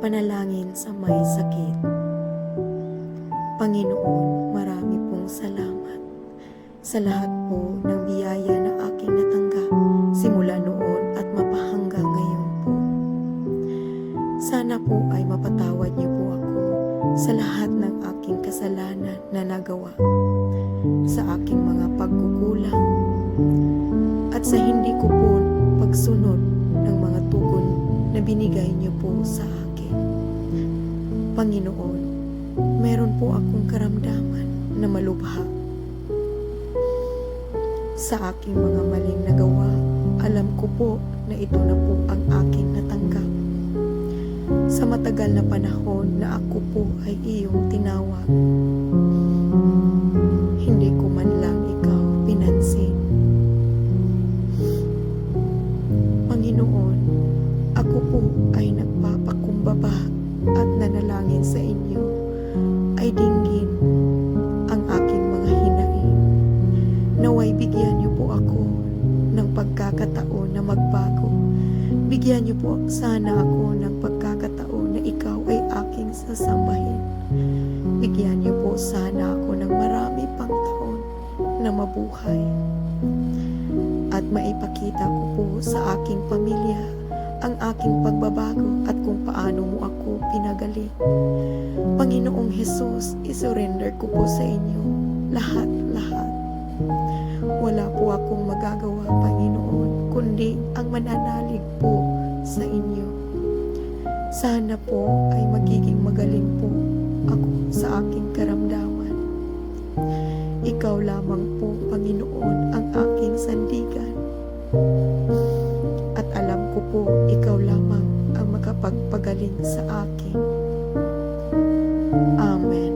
Panalangin sa may sakit. Panginoon, marami pong salamat sa lahat po ng biyaya na aking natanggap simula noon at mapahanggang ngayon po. Sana po ay mapatawad niyo po ako sa lahat ng aking kasalanan na nagawa, sa aking mga pagkukulang, at sa hindi ko po pagsunod ng mga tugon na binigay niyo po sa akin. Panginoon, meron po akong karamdaman na malubha sa aking mga maling nagawa. Alam ko po na ito na po ang aking natanggap. Sa matagal na panahon na ako po ay iyong tinawag, hindi ko man lang ikaw pinansin. Panginoon, ako po ay nagpapakumbaba at nanalangin sa inyo ay dinggin ang aking mga hinaing. Naway bigyan niyo po ako ng pagkakataon na magbago. Bigyan niyo po sana ako ng pagkakataon na ikaw ay aking sasambahin. Bigyan niyo po sana ako ng marami pang taon na mabuhay at maipakita ko po sa aking pamilya ang aking pagbabago at kung paano mo ako pinagaling. Panginoong Hesus, isurrender ko po sa inyo lahat-lahat. Wala po akong magagawa, Panginoon, kundi ang mananalig po sa inyo. Sana po ay magiging magaling po ako sa aking karamdaman. Ikaw lamang po, Panginoon, ang aking sandigan. At alam ko po, ikaw lamang ang makapagpagaling sa akin. Amen.